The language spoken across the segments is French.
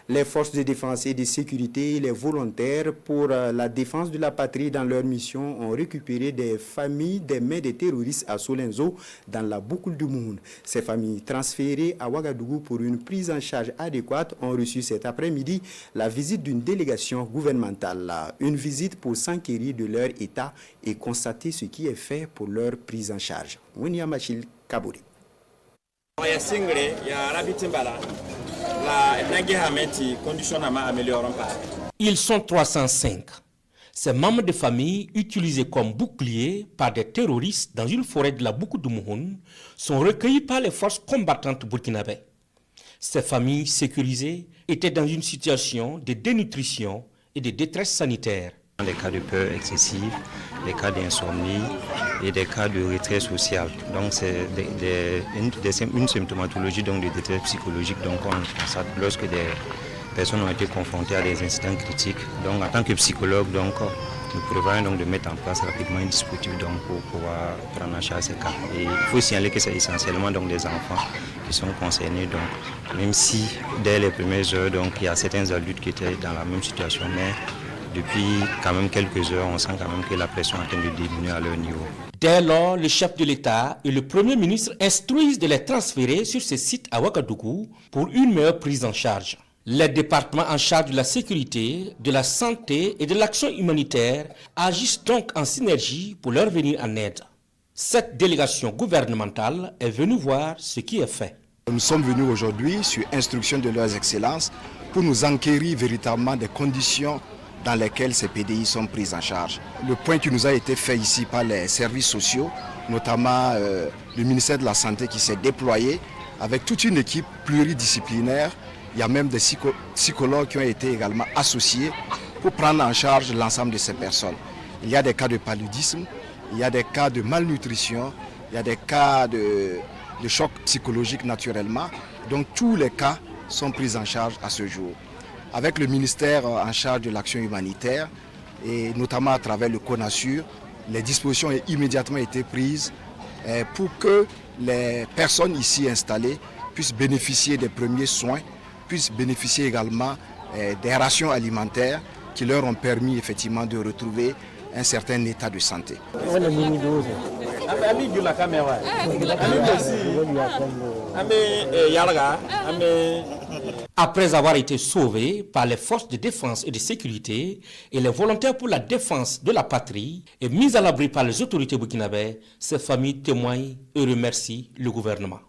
Les forces de défense et de sécurité, les volontaires pour la défense de la patrie dans leur mission ont récupéré des familles des mains des terroristes à Solenzo dans la boucle du Moun. Ces familles transférées à Ouagadougou pour une prise en charge adéquate ont reçu cet après-midi la visite d'une délégation gouvernementale. Une visite pour s'enquérir de leur état et constater ce qui est fait pour leur prise en charge. Winyamachil Kabouri. Ils sont 305. Ces membres de famille, utilisés comme boucliers par des terroristes dans une forêt de la Boukou du Mouhoun, sont recueillis par les forces combattantes burkinabées. Ces familles sécurisées étaient dans une situation de dénutrition et de détresse sanitaire. Des cas de peur excessive, des cas d'insomnie et des cas de retrait social. Donc c'est une symptomatologie donc, de détresse psychologique donc, on constate lorsque des personnes ont été confrontées à des incidents critiques. Donc en tant que psychologue, donc, nous prévoyons donc de mettre en place rapidement un dispositif donc, pour pouvoir prendre en charge ces cas. Et il faut signaler que c'est essentiellement donc, des enfants qui sont concernés. Donc, même si dès les premières heures, donc, il y a certains adultes qui étaient dans la même situation, mais depuis quand même quelques heures, on sent quand même que la pression est en train de diminuer à leur niveau. Dès lors, le chef de l'État et le Premier ministre instruisent de les transférer sur ces sites à Ouagadougou pour une meilleure prise en charge. Les départements en charge de la sécurité, de la santé et de l'action humanitaire agissent donc en synergie pour leur venir en aide. Cette délégation gouvernementale est venue voir ce qui est fait. Nous sommes venus aujourd'hui sur instruction de leurs excellences pour nous enquérir véritablement des conditions dans lesquelles ces PDI sont prises en charge. Le point qui nous a été fait ici par les services sociaux, notamment le ministère de la Santé qui s'est déployé avec toute une équipe pluridisciplinaire. Il y a même des psychologues qui ont été également associés pour prendre en charge l'ensemble de ces personnes. Il y a des cas de paludisme, il y a des cas de malnutrition, il y a des cas de choc psychologique naturellement. Donc tous les cas sont pris en charge à ce jour. Avec le ministère en charge de l'action humanitaire et notamment à travers le CONASUR, les dispositions ont immédiatement été prises pour que les personnes ici installées puissent bénéficier des premiers soins, puissent bénéficier également des rations alimentaires qui leur ont permis effectivement de retrouver un certain état de santé. Après avoir été sauvés par les forces de défense et de sécurité et les volontaires pour la défense de la patrie et mis à l'abri par les autorités burkinabées, ces familles témoignent et remercient le gouvernement.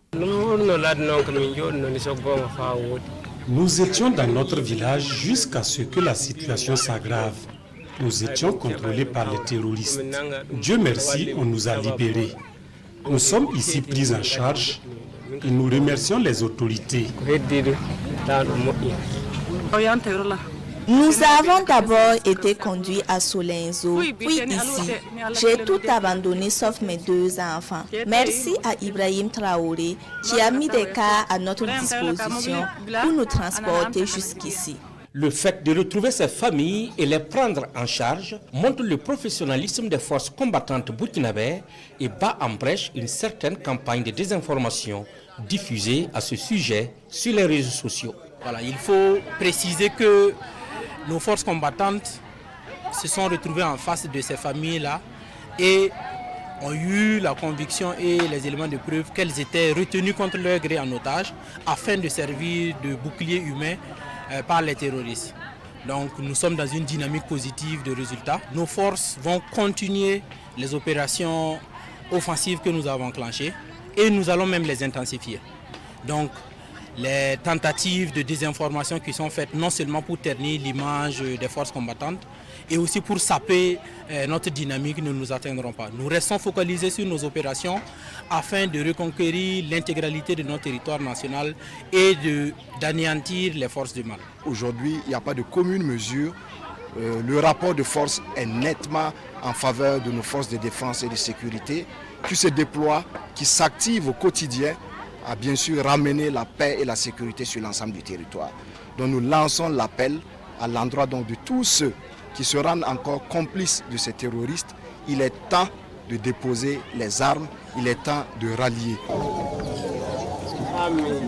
Nous étions dans notre village jusqu'à ce que la situation s'aggrave. Nous étions contrôlés par les terroristes. Dieu merci, on nous a libérés. Nous sommes ici pris en charge et nous remercions les autorités. Nous avons d'abord été conduits à Solenzo, puis ici. J'ai tout abandonné sauf mes 2 enfants. Merci à Ibrahim Traoré qui a mis des cars à notre disposition pour nous transporter jusqu'ici. Le fait de retrouver ces familles et les prendre en charge montre le professionnalisme des forces combattantes burkinabées et bat en brèche une certaine campagne de désinformation diffusée à ce sujet sur les réseaux sociaux. Voilà, il faut préciser que nos forces combattantes se sont retrouvées en face de ces familles-là et ont eu la conviction et les éléments de preuve qu'elles étaient retenues contre leur gré en otage afin de servir de bouclier humain par les terroristes. Donc nous sommes dans une dynamique positive de résultats. Nos forces vont continuer les opérations offensives que nous avons enclenchées et nous allons même les intensifier. Donc les tentatives de désinformation qui sont faites non seulement pour ternir l'image des forces combattantes et aussi pour saper notre dynamique ne nous atteindront pas. Nous restons focalisés sur nos opérations afin de reconquérir l'intégralité de notre territoire national et d'anéantir les forces du mal. Aujourd'hui, il n'y a pas de commune mesure. Le rapport de force est nettement en faveur de nos forces de défense et de sécurité qui se déploient, qui s'activent au quotidien à bien sûr ramener la paix et la sécurité sur l'ensemble du territoire. Donc nous lançons l'appel à l'endroit de tous ceux qui se rendent encore complices de ces terroristes. Il est temps de déposer les armes, il est temps de rallier. Amen.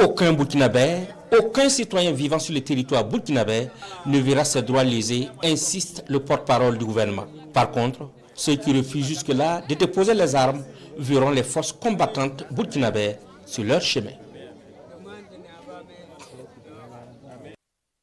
Aucun Burkinabé, aucun citoyen vivant sur le territoire burkinabé ne verra ses droits lésés, insiste le porte-parole du gouvernement. Par contre, ceux qui refusent jusque-là de déposer les armes verront les forces combattantes burkinabées sur leur chemin.